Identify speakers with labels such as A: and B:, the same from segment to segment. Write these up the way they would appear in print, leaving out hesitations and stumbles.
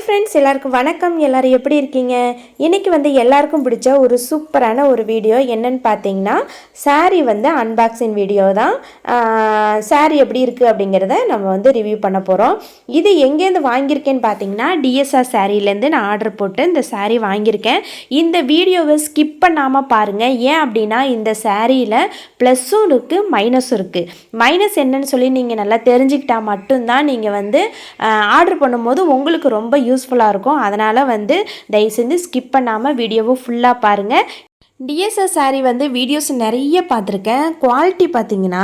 A: Friends, எல்லாருக்கும் வணக்கம். எல்லாரும் எப்படி இருக்கீங்க? இன்றைக்கி வந்து எல்லாருக்கும் பிடிச்ச ஒரு சூப்பரான ஒரு வீடியோ என்னன்னு பார்த்தீங்கன்னா, சாரீ வந்து அன்பாக்சிங் வீடியோ தான். சாரீ எப்படி இருக்குது அப்படிங்கிறத நம்ம வந்து ரிவ்யூ பண்ண போகிறோம். இது எங்கேருந்து வாங்கியிருக்கேன்னு பார்த்தீங்கன்னா, டிஎஸ்ஆர் சாரீலேருந்து நான் ஆர்டர் போட்டு இந்த சாரீ வாங்கியிருக்கேன். இந்த வீடியோவை ஸ்கிப் பண்ணாமல் பாருங்கள். ஏன் அப்படின்னா, இந்த சாரியில் ப்ளஸ்ஸும் இருக்குது, மைனஸும் இருக்குது. மைனஸ் என்னன்னு சொல்லி நீங்கள் நல்லா தெரிஞ்சுக்கிட்டால் மட்டும்தான் நீங்கள் வந்து ஆர்டர் பண்ணும்போது உங்களுக்கு ரொம்ப யூஸ்ஃபுல்லாக இருக்கும். அதனால் வந்து தயவு செஞ்சு ஸ்கிப் பண்ணாமல் வீடியோவை ஃபுல்லாக பாருங்கள். டிஎஸ்ஆர் சாரீ வந்து வீடியோஸ் நிறைய பார்த்துருக்கேன். குவாலிட்டி பார்த்தீங்கன்னா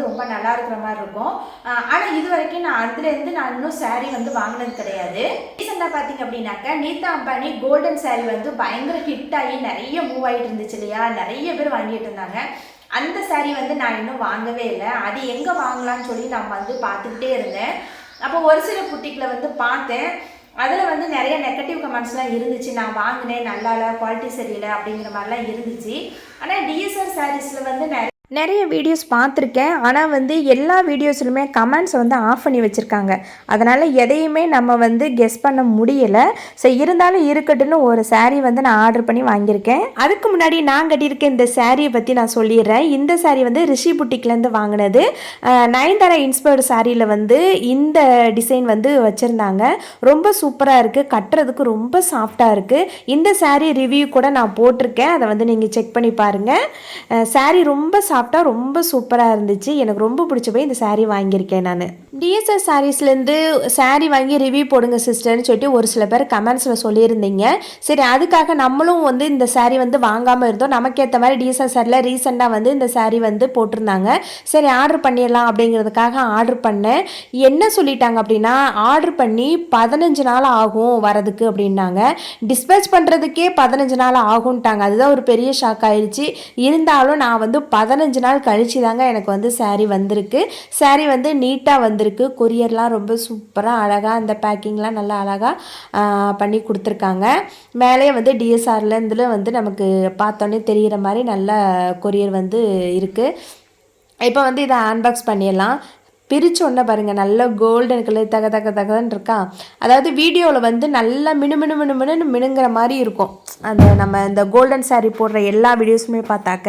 A: ரொம்ப நல்லா இருக்கிற மாதிரி இருக்கும். ஆனால் இது வரைக்கும் நான் அதுலேருந்து நான் இன்னும் சாரீ வந்து வாங்கினது கிடையாது. ரீசெண்டாக பார்த்தீங்க அப்படின்னாக்கா, நீதா அம்பானி கோல்டன் சாரீ வந்து பயங்கர ஹிட் ஆகி நிறைய மூவ் ஆகிட்டு இருந்துச்சு இல்லையா, நிறைய பேர் வாங்கிட்டு இருந்தாங்க. அந்த சாரீ வந்து நான் இன்னும் வாங்கவே இல்லை. அது எங்கே வாங்கலாம்னு சொல்லி நான் வந்து பார்த்துக்கிட்டே இருந்தேன். அப்போ ஒரு சில புட்டிக்கில் வந்து பார்த்தேன். அதில் வந்து நிறைய நெகட்டிவ் கமெண்ட்ஸ்லாம் இருந்துச்சு. நான் வாங்கினேன், நல்லா இல்லை, குவாலிட்டி சரியில்லை அப்படிங்கிற மாதிரிலாம் இருந்துச்சு. ஆனால் டிஎஸ்ஆர் சாரீஸில் வந்து நிறைய வீடியோஸ் பார்த்துருக்கேன். ஆனால் வந்து எல்லா வீடியோஸ்லையுமே கமெண்ட்ஸ் வந்து ஆஃப் பண்ணி வச்சுருக்காங்க. அதனால் எதையுமே நம்ம வந்து கெஸ் பண்ண முடியலை. ஸோ இருந்தாலும் இருக்கட்டுன்னு ஒரு சாரீ வந்து நான் ஆர்டர் பண்ணி வாங்கியிருக்கேன். அதுக்கு முன்னாடி நான் கட்டியிருக்க இந்த சாரியை பற்றி நான் சொல்லிடுறேன். இந்த சாரீ வந்து ரிஷி புட்டிக்லேருந்து வாங்கினது. நயன்தாரா இன்ஸ்பயர்டு சாரியில் வந்து இந்த டிசைன் வந்து வச்சுருந்தாங்க. ரொம்ப சூப்பராக இருக்குது, கட்டுறதுக்கு ரொம்ப சாஃப்டாக இருக்குது. இந்த சாரீ ரிவ்யூ கூட நான் போட்டிருக்கேன், அதை வந்து நீங்கள் செக் பண்ணி பாருங்கள். சாரீ ரொம்ப சாப்பிட்டா ரொம்ப சூப்பராக இருந்துச்சு. எனக்கு ரொம்ப பிடிச்ச போய் இந்த சாரீ வாங்கியிருக்கேன். நான் டிஎஸ்ஆர் சாரீஸ்லேருந்து சாரீ வாங்கி ரிவ்யூ போடுங்க சிஸ்டர்னு சொல்லிட்டு ஒரு சில பேர் கமெண்ட்ஸில் சொல்லியிருந்தீங்க. சரி, அதுக்காக நம்மளும் வந்து இந்த சாரீ வந்து வாங்காமல் இருந்தோம். நமக்கேற்ற மாதிரி டிஎஸ்ஆர் சாரியில் ரீசெண்டாக வந்து இந்த சாரீ வந்து போட்டிருந்தாங்க. சரி, ஆர்டர் பண்ணிடலாம் அப்படிங்கிறதுக்காக ஆர்டர் பண்ணேன். என்ன சொல்லிட்டாங்க அப்படின்னா, ஆர்டர் பண்ணி 15 நாள் ஆகும் வரதுக்கு அப்படின்னாங்க. டிஸ்பேச் பண்ணுறதுக்கே 15 நாள் ஆகும்ட்டாங்க. அதுதான் ஒரு பெரிய ஷாக் ஆயிடுச்சு. இருந்தாலும் நான் வந்து 15 நாள் கழிச்சு தாங்க எனக்கு வந்து சாரீ வந்திருக்கு. சாரீ வந்து நீட்டாக வந்திருக்கு. கொரியர்லாம் ரொம்ப சூப்பராக அழகாக, அந்த பேக்கிங்லாம் நல்லா அழகாக பண்ணி கொடுத்துருக்காங்க. மேலே வந்து டிஎஸ்ஆர்லேருந்துல வந்து நமக்கு பார்த்தோன்னே தெரிகிற மாதிரி நல்ல கொரியர் வந்து இருக்குது. இப்போ வந்து இதை அன்பாக்ஸ் பண்ணிடலாம். பிரித்தோன்னே பாருங்கள், நல்ல கோல்டன் கலர் தக தக தகன்னு இருக்கா. அதாவது வீடியோவில் வந்து நல்லா மினுங்கிற மாதிரி இருக்கும். அந்த நம்ம இந்த கோல்டன் சாரீ போடுற எல்லா வீடியோஸுமே பார்த்தாக்க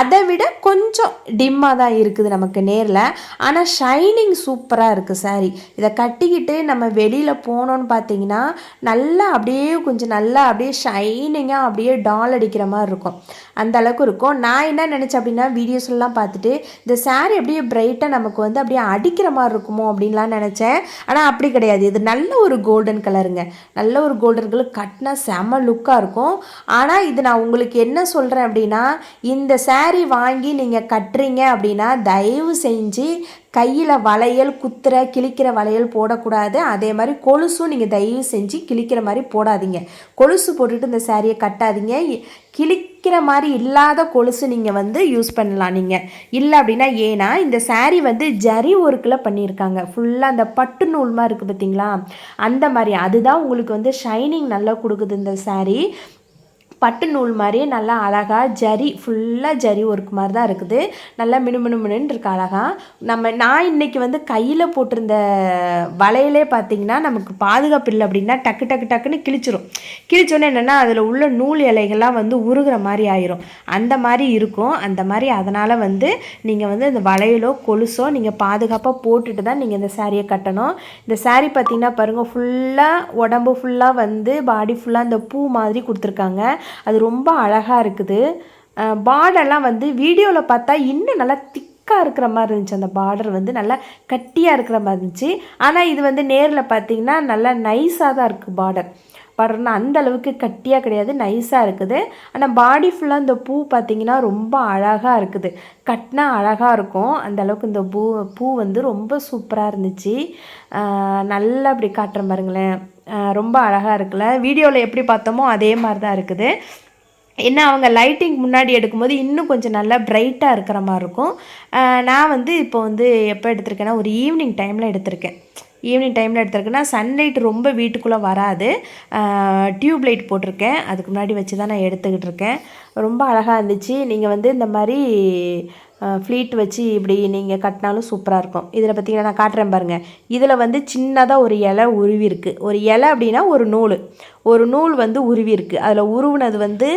A: அதை விட கொஞ்சம் டிம்மாக தான் இருக்குது நமக்கு நேரில். ஆனால் ஷைனிங் சூப்பராக இருக்குது சாரீ. இதை கட்டிக்கிட்டு நம்ம வெளியில் போனோன்னு பார்த்தீங்கன்னா நல்லா அப்படியே கொஞ்சம் நல்லா அப்படியே ஷைனிங்காக அப்படியே டால் அடிக்கிற மாதிரி இருக்கும். அந்த அளவுக்கு இருக்கும். நான் என்ன நினச்சேன் அப்படின்னா, வீடியோஸ்லாம் பார்த்துட்டு இந்த சாரீ அப்படியே பிரைட்டாக நமக்கு வந்து அப்படியே அடிக்கிற மாதிரி இருக்குமோ அப்படின்லாம் நினச்சேன். ஆனால் அப்படி கிடையாது. இது நல்ல ஒரு கோல்டன் கலருங்க. நல்ல ஒரு கோல்டன் கலர், கட்டினா செம்ம லுக்காக இருக்கும். ஆனால் இது நான் உங்களுக்கு என்ன சொல்கிறேன் அப்படின்னா, இந்த சாரீ வாங்கி நீங்கள் கட்டுறீங்க அப்படின்னா தயவு செஞ்சு கையில் வளையல் குத்துற கிழிக்கிற வளையல் போடக்கூடாது. அதே மாதிரி கொலுசும் நீங்கள் தயவு செஞ்சு கிழிக்கிற மாதிரி போடாதீங்க. கொலுசு போட்டுட்டு இந்த சாரியை கட்டாதீங்க. கிழிக்கிற மாதிரி இல்லாத கொலுசு நீங்கள் வந்து யூஸ் பண்ணலாம் நீங்கள் இல்லை அப்படின்னா. ஏன்னா இந்த சாரீ வந்து ஜரி ஒர்க்கில் பண்ணியிருக்காங்க. ஃபுல்லாக அந்த பட்டு நூல் மாதிரி இருக்குது பார்த்தீங்களா, அந்த மாதிரி. அதுதான் உங்களுக்கு வந்து ஷைனிங் நல்லா கொடுக்குது. இந்த சாரீ பட்டு நூல் மாதிரியே நல்லா அழகாக ஜரி, ஃபுல்லாக ஜரி ஒர்க் மாதிரி தான் இருக்குது. நல்லா மினுன்னு இருக்கு அழகாக. நான் இன்றைக்கி வந்து கையில் போட்டிருந்த வளையலே பார்த்திங்கன்னா நமக்கு பாதுகாப்பு இல்லை அப்படின்னா டக்குன்னு கிழிச்சோன்னே என்னென்னா அதில் உள்ள நூல் இலைகள்லாம் வந்து உருகிற மாதிரி ஆயிரும். அந்த மாதிரி இருக்கும். அந்த மாதிரி அதனால் வந்து நீங்கள் வந்து இந்த வளையலோ கொலுசோ நீங்கள் பாதுகாப்பாக போட்டுட்டு தான் நீங்கள் இந்த சாரியை கட்டணும். இந்த சாரீ பார்த்திங்கன்னா பாருங்கள், ஃபுல்லாக உடம்பு ஃபுல்லாக வந்து பாடி ஃபுல்லாக இந்த பூ மாதிரி கொடுத்துருக்காங்க. அது ரொம்ப அழகாக இருக்குது. பார்டர்லாம் வந்து வீடியோவில் பார்த்தா இன்னும் நல்லா திக்காக இருக்கிற மாதிரி இருந்துச்சு. அந்த பார்டர் வந்து நல்லா கட்டியாக இருக்கிற மாதிரி இருந்துச்சு. ஆனால் இது வந்து நேரில் பார்த்திங்கன்னா நல்லா நைஸாக தான் இருக்குது. பார்டர்னால் அந்த அளவுக்கு கட்டியாக கிடையாது, நைஸாக இருக்குது. ஆனால் பாடி ஃபுல்லாக இந்த பூ பார்த்திங்கன்னா ரொம்ப அழகாக இருக்குது. கட்டினா அழகாக இருக்கும். அந்த அளவுக்கு இந்த பூ வந்து ரொம்ப சூப்பராக இருந்துச்சு. நல்லா அப்படி காட்டுற பாருங்களேன், ரொம்ப அழகாக இருக்குல்ல. வீடியோவில் எப்படி பார்த்தோமோ அதே மாதிரி தான் இருக்குது. என்ன, அவங்க லைட்டிங் முன்னாடி எடுக்கும்போது இன்னும் கொஞ்சம் நல்லா பிரைட்டாக இருக்கிற மாதிரி இருக்கும். நான் வந்து இப்போ வந்து எப்போ எடுத்திருக்கேன்னா, ஒரு ஈவினிங் டைமில் எடுத்திருக்கேன்னா சன்லைட் ரொம்ப வீட்டுக்குள்ளே வராது. டியூப் லைட் போட்டிருக்கேன். அதுக்கு முன்னாடி வச்சு தான் நான் எடுத்துக்கிட்டு இருக்கேன். ரொம்ப அழகாக இருந்துச்சு. நீங்கள் வந்து இந்த மாதிரி ஃப்ளீட் வச்சு இப்படி நீங்கள் கட்டினாலும் சூப்பராக இருக்கும். இதில் பார்த்தீங்கன்னா நான் காட்டுறேன் பாருங்கள். இதில் வந்து சின்னதாக ஒரு இலை உருவி இருக்குது. ஒரு இலை அப்படின்னா ஒரு நூல் வந்து உருவி இருக்குது. அதில் உருவினது வந்து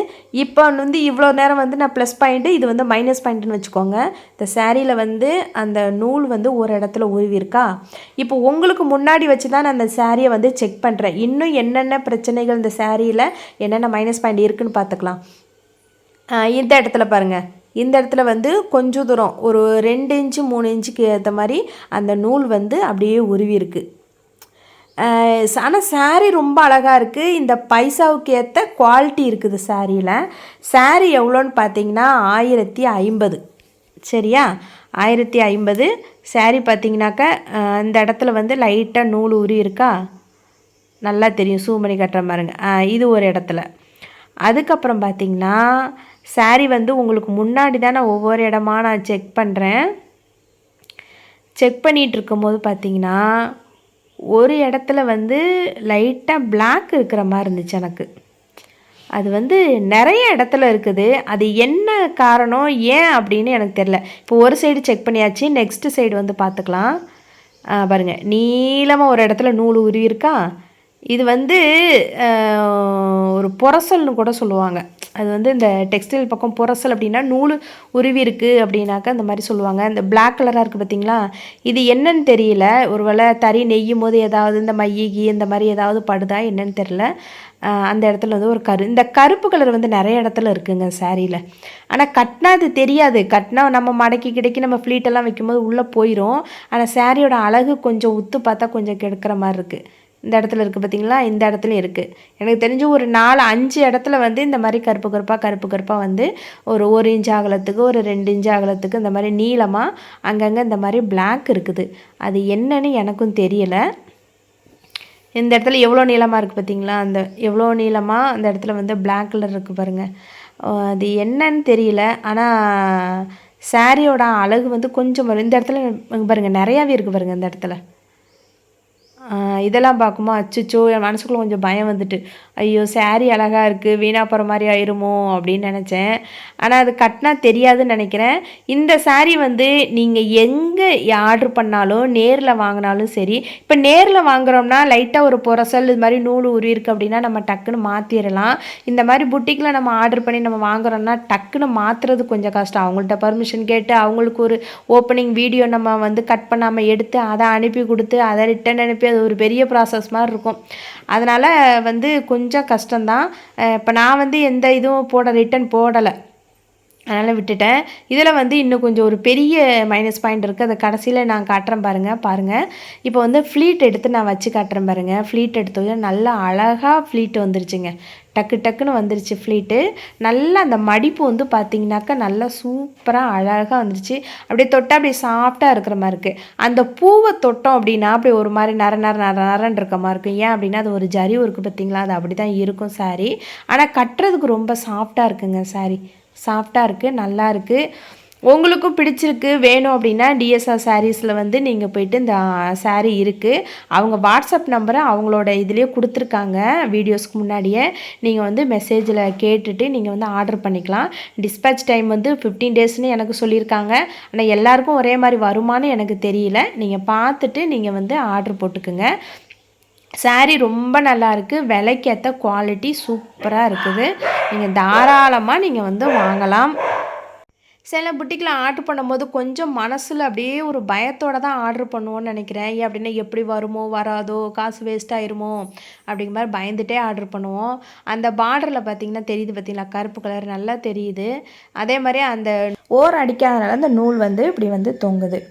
A: இப்போ வந்து இவ்வளோ நேரம் வந்து நான் ப்ளஸ் பாயிண்ட்டு, இது வந்து மைனஸ் பாயிண்ட்டுன்னு வச்சுக்கோங்க. இந்த சாரியில் வந்து அந்த நூல் வந்து ஒரு இடத்துல உருவி இருக்கா. இப்போ உங்களுக்கு முன்னாடி வச்சு தான் நான் அந்த சாரியை வந்து செக் பண்ணுறேன். இன்னும் என்னென்ன பிரச்சனைகள் இந்த சாரியில் என்னென்ன மைனஸ் பாயிண்ட் இருக்குதுன்னு பார்த்துக்கலாம். இந்த இடத்துல பாருங்கள். இந்த இடத்துல வந்து கொஞ்சம் தூரம் ஒரு 2 இன்ச்சு 3 இன்ச்சுக்கு ஏற்ற மாதிரி அந்த நூல் வந்து அப்படியே உருவி இருக்குது. ஆனால் சாரீ ரொம்ப அழகாக இருக்குது. இந்த பைசாவுக்கு ஏற்ற குவாலிட்டி இருக்குது சாரியில். சாரீ எவ்வளோன்னு பார்த்தீங்கன்னா 1050. சரியா, 1050 சாரீ. பார்த்தீங்கன்னாக்கா இந்த இடத்துல வந்து லைட்டாக நூல் உரி இருக்கா, நல்லா தெரியும். சூ பண்ணி கட்டுற பாருங்க. இது ஒரு இடத்துல. அதுக்கப்புறம் பார்த்திங்கன்னா சாரீ வந்து உங்களுக்கு முன்னாடி தான் நான் ஒவ்வொரு இடமா நான் செக் பண்ணுறேன். செக் பண்ணிகிட்டு இருக்கும்போது பார்த்திங்கன்னா ஒரு இடத்துல வந்து லைட்டாக பிளாக் இருக்கிற மாதிரி இருந்துச்சு எனக்கு. அது வந்து நிறைய இடத்துல இருக்குது. அது என்ன காரணம், ஏன் அப்படின்னு எனக்கு தெரில. இப்போ ஒரு சைடு செக் பண்ணியாச்சு. நெக்ஸ்ட்டு சைடு வந்து பார்த்துக்கலாம். பாருங்கள், நீளமாக ஒரு இடத்துல நூல் உருவி இருக்கா. இது வந்து ஒரு புரசல்னு கூட சொல்லுவாங்க. அது வந்து இந்த டெக்ஸ்டைல் பக்கம் புரசல் அப்படின்னா நூல் உருவி இருக்குது அப்படின்னாக்கா அந்த மாதிரி சொல்லுவாங்க. இந்த பிளாக் கலராக இருக்குது பார்த்திங்களா, இது என்னன்னு தெரியல. ஒரு வேளை தறி நெய்யும் போது ஏதாவது இந்த மையகி இந்த மாதிரி ஏதாவது படுதா என்னன்னு தெரில. அந்த இடத்துல வந்து ஒரு இந்த கருப்பு கலர் வந்து நிறைய இடத்துல இருக்குங்க சாரியில். ஆனால் கட்டினா அது தெரியாது. கட்டினா நம்ம மடக்கி கிடைக்கி நம்ம ஃப்ளீட்டெல்லாம் வைக்கும்போது உள்ளே போயிடும். ஆனால் சாரியோட அழகு கொஞ்சம் உத்து பார்த்தா கொஞ்சம் கெடுக்கிற மாதிரி இருக்குது. இந்த இடத்துல இருக்குது பார்த்திங்களா, இந்த இடத்துலையும் இருக்குது. எனக்கு தெரிஞ்சு ஒரு 4-5 இடத்துல வந்து இந்த மாதிரி கருப்பு கருப்பாக வந்து ஒரு 1 இன்ச் அகலத்துக்கு ஒரு 2 இன்ச் அகலத்துக்கு இந்த மாதிரி நீளமாக அங்கங்கே இந்த மாதிரி பிளாக் இருக்குது. அது என்னன்னு எனக்கும் தெரியலை. இந்த இடத்துல எவ்வளோ நீளமாக இருக்குது பார்த்திங்களா, அந்த எவ்வளோ நீளமாக அந்த இடத்துல வந்து பிளாக் கலர் இருக்குது பாருங்கள். அது என்னன்னு தெரியல. ஆனால் சாரியோட அழகு வந்து கொஞ்சம் வரும். இந்த இடத்துல பாருங்கள் நிறையாவே இருக்குது பாருங்கள். இந்த இடத்துல இதெல்லாம் பார்க்கும்போது அச்சோ, என் மனசுக்குள்ளே கொஞ்சம் பயம் வந்துட்டு, ஐயோ சாரீ அழகாக இருக்குது, வீணாக போகிற மாதிரி ஆயிருமோ அப்படின்னு நினச்சேன். ஆனால் அது கட்டினா தெரியாதுன்னு நினைக்கிறேன். இந்த சாரீ வந்து நீங்கள் எங்கே ஆர்டர் பண்ணாலும் நேரில் வாங்கினாலும் சரி, இப்போ நேரில் வாங்குகிறோம்னா லைட்டாக ஒரு புரசல் இது மாதிரி நூல் உருவி இருக்குது அப்படின்னா நம்ம டக்குன்னு மாற்றிடலாம். இந்த மாதிரி புட்டிக்கில் நம்ம ஆர்டர் பண்ணி நம்ம வாங்குகிறோம்னா டக்குன்னு மாற்றுறது கொஞ்சம் கஷ்டம். அவங்கள்ட்ட பர்மிஷன் கேட்டு அவங்களுக்கு ஒரு ஓப்பனிங் வீடியோ நம்ம வந்து கட் பண்ணாமல் எடுத்து அதை அனுப்பி கொடுத்து அதை ரிட்டன் அனுப்பி அது ஒரு பெரிய ப்ராசஸ் மாதிரி இருக்கும். அதனால் வந்து கொஞ்சம் கஷ்டம்தான். இப்போ நான் வந்து எந்த இதுவும் ரிட்டன் போடலை, அதனால் விட்டுட்டேன். இதில் வந்து இன்னும் கொஞ்சம் ஒரு பெரிய மைனஸ் பாயிண்ட் இருக்குது. அதை கடைசியில் நான் காட்டுறேன் பாருங்கள். இப்போ வந்து ஃப்ளீட் எடுத்து நான் வச்சு காட்டுறேன் பாருங்கள். ஃப்ளீட் எடுத்து நல்லா அழகாக ஃப்ளீட் வந்துருச்சுங்க. டக்குன்னு வந்துருச்சு ஃப்ளீட்டு. நல்லா அந்த மடிப்பு வந்து பார்த்திங்கனாக்கா நல்லா சூப்பராக அழகாக வந்துருச்சு. அப்படியே தொட்டால் அப்படியே சாஃப்டாக இருக்கிற மாதிரி இருக்குது. அந்த பூவை தொட்டோம் அப்படின்னா அப்படியே ஒரு மாதிரி நரன்னு இருக்க மாதிரி இருக்கும். ஏன் அப்படின்னா அது ஒரு ஜரி இருக்குது பார்த்திங்களா, அது அப்படி தான் இருக்கும் சாரீ. ஆனால் கட்டுறதுக்கு ரொம்ப சாஃப்டாக இருக்குங்க சாரீ. சாஃப்டாக இருக்குது, நல்லா இருக்குது. உங்களுக்கும் பிடிச்சிருக்கு வேணும் அப்படின்னா டிஎஸ்ஆர் சாரீஸில் வந்து நீங்கள் போய்ட்டு இந்த சாரீ இருக்குது. அவங்க வாட்ஸ்அப் நம்பரை அவங்களோட இதுலேயே கொடுத்துருக்காங்க. வீடியோஸ்க்கு முன்னாடியே நீங்கள் வந்து மெசேஜில் கேட்டுட்டு நீங்கள் வந்து ஆர்டர் பண்ணிக்கலாம். டிஸ்பேச் டைம் வந்து 15 டேஸ்னு எனக்கு சொல்லியிருக்காங்க. ஆனால் எல்லாருக்கும் ஒரே மாதிரி வருமானு எனக்கு தெரியல. நீங்கள் பார்த்துட்டு நீங்கள் வந்து ஆர்டர் போட்டுக்குங்க. சாரீ ரொம்ப நல்லா இருக்குது. விலைக்கேற்ற குவாலிட்டி சூப்பராக இருக்குது. நீங்கள் தாராளமாக நீங்கள் வந்து வாங்கலாம். சில புட்டிக்கில் ஆர்டர் பண்ணும்போது கொஞ்சம் மனசில் அப்படியே ஒரு பயத்தோடு தான் ஆர்டர் பண்ணுவோன்னு நினைக்கிறேன். ஏன் அப்படின்னா எப்படி வருமோ வராதோ, காசு வேஸ்ட் ஆயிருமோ அப்படிங்கிற மாதிரி பயந்துகிட்டே ஆர்டர் பண்ணுவோம். அந்த பார்டரில் பார்த்திங்கன்னா தெரியுது பார்த்திங்களா, கருப்பு கலர் நல்லா தெரியுது. அதே மாதிரி அந்த ஓரம் அடிக்காதனால அந்த நூல் வந்து இப்படி வந்து தொங்குது.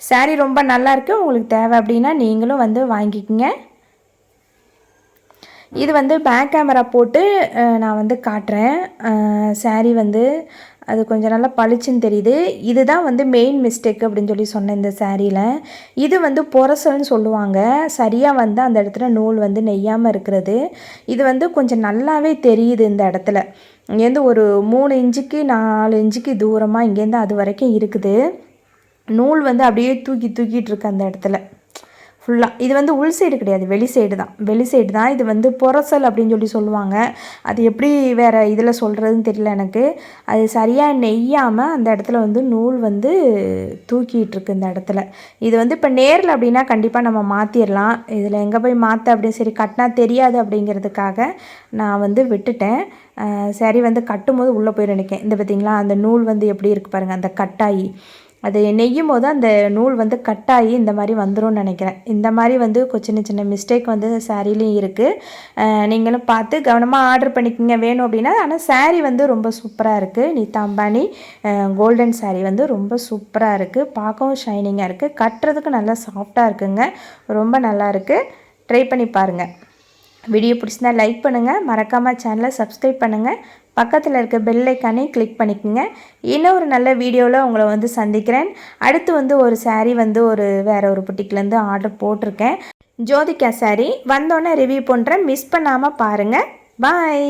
A: சாரீ ரொம்ப நல்லாயிருக்கு. உங்களுக்கு தேவை அப்படின்னா நீங்களும் வந்து வாங்கிக்கோங்க. இது வந்து பேக் கேமரா போட்டு நான் வந்து காட்டுறேன். சாரீ வந்து அது கொஞ்சம் நல்லா பளிச்சுன்னு தெரியுது. இதுதான் வந்து மெயின் மிஸ்டேக் அப்படின்னு சொல்லி சொன்னேன் இந்த சாரியில். இது வந்து புரசல்னு சொல்லுவாங்க. சரியாக வந்து அந்த இடத்துல நூல் வந்து நெய்யாமல் இருக்கிறது. இது வந்து கொஞ்சம் நல்லாவே தெரியுது இந்த இடத்துல. இங்கேருந்து ஒரு 3 இன்ச்சுக்கு 4 இன்ச்சுக்கு தூரமாக இங்கேருந்து அது வரைக்கும் இருக்குது. நூல் வந்து அப்படியே தூக்கிட்டு இருக்கு அந்த இடத்துல. ஃபுல்லாக. இது வந்து உள் சைடு கிடையாது, வெளி சைடு தான். இது வந்து பொரசல் அப்படின்னு சொல்லுவாங்க. அது எப்படி வேறு இதில் சொல்கிறதுன்னு தெரியல எனக்கு. அது சரியாக நெய்யாமல் அந்த இடத்துல வந்து நூல் வந்து தூக்கிட்டு இருக்கு இந்த இடத்துல. இது வந்து இப்போ நேரில் அப்படின்னா கண்டிப்பாக நம்ம மாற்றிடலாம். இதில் எங்கே போய் மாற்ற அப்படின்னு சரி கட்டினா தெரியாது அப்படிங்கிறதுக்காக நான் வந்து விட்டுட்டேன். சரி வந்து கட்டும்போது உள்ளே போய் நினைக்கேன். இந்த பார்த்திங்களா அந்த நூல் வந்து எப்படி இருக்குது பாருங்கள், அந்த கட்டாயி அது நெய்யும் போது அந்த நூல் வந்து கட்டாகி இந்த மாதிரி வந்துடும் நினைக்கிறேன். இந்த மாதிரி வந்து சின்ன சின்ன மிஸ்டேக் வந்து சாரீலையும் இருக்குது. நீங்களும் பார்த்து கவனமாக ஆர்டர் பண்ணிக்கோங்க வேணும் அப்படின்னா. ஆனால் சாரீ வந்து ரொம்ப சூப்பராக இருக்குது. நீதா அம்பானி கோல்டன் சாரீ வந்து ரொம்ப சூப்பராக இருக்குது. பார்க்கவும் ஷைனிங்காக இருக்குது. கட்டுறதுக்கு நல்லா சாஃப்டாக இருக்குங்க. ரொம்ப நல்லா இருக்குது. ட்ரை பண்ணி பாருங்கள். வீடியோ பிடிச்சிருந்தா லைக் பண்ணுங்கள். மறக்காமல் சேனலை சப்ஸ்கிரைப் பண்ணுங்கள். பக்கத்தில் இருக்க பெல் ஐக்கானே கிளிக் பண்ணிக்கோங்க. இன்னும் ஒரு நல்ல வீடியோவில் உங்களை வந்து சந்திக்கிறேன். அடுத்து வந்து ஒரு சாரீ வந்து வேறு ஒரு புட்டிக்லேருந்து ஆர்டர் போட்டிருக்கேன். ஜோதிகா சாரீ வந்தோன்னே ரிவ்யூ பண்ணுறேன். மிஸ் பண்ணாமல் பாருங்கள். பாய்.